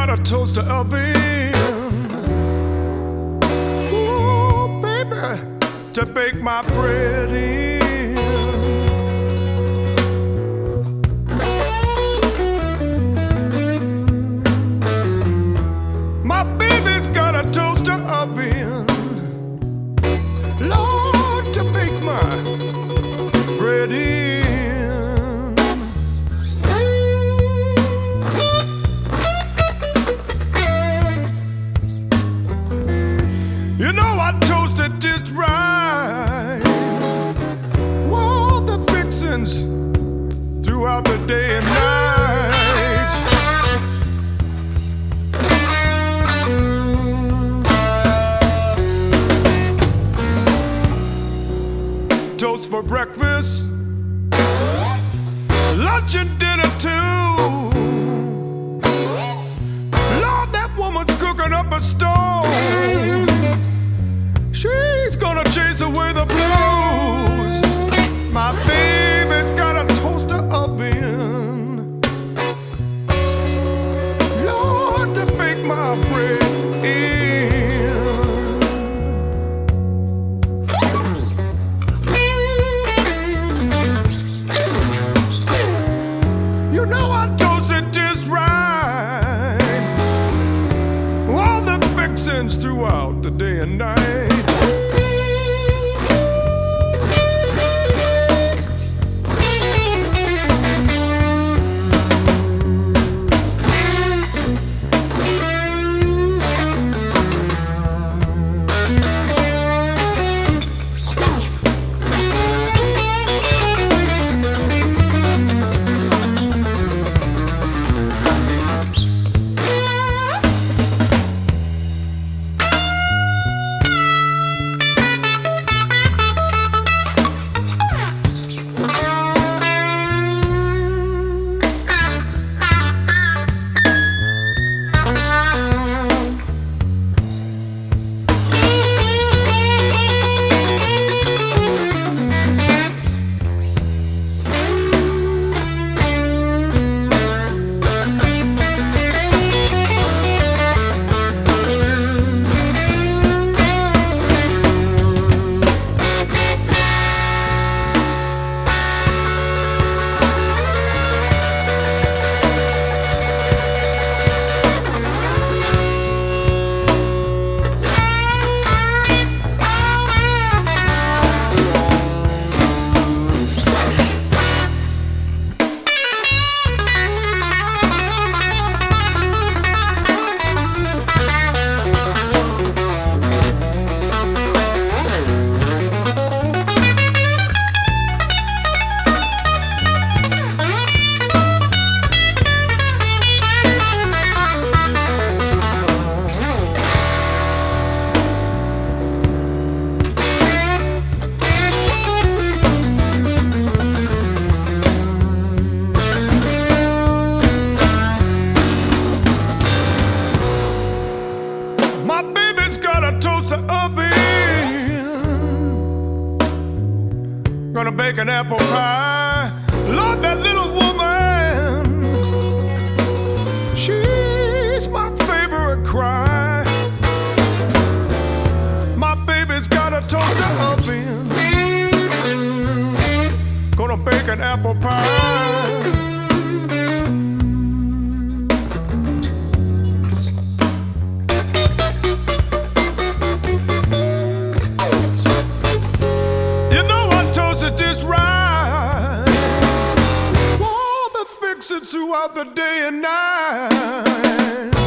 got a toaster oven. Ooh, baby, to bake my bread in. My baby's got a toaster oven, Lord, to bake my bread in. You know I toasted just right. All the fixings throughout the day and night. Toast for breakfast, lunch and dinner too. Lord, that woman's cooking up a stove. She's gonna chase away the blues. My baby's got a toaster oven, Lord, to bake my bread in. You know I toasted just right. All the fixings throughout the day and night. My baby's got a toaster oven, gonna bake an apple pie. Lord, that little woman, she's my favorite cry. My baby's got a toaster oven, gonna bake an apple pie. Just right. All the fixings throughout the day and night.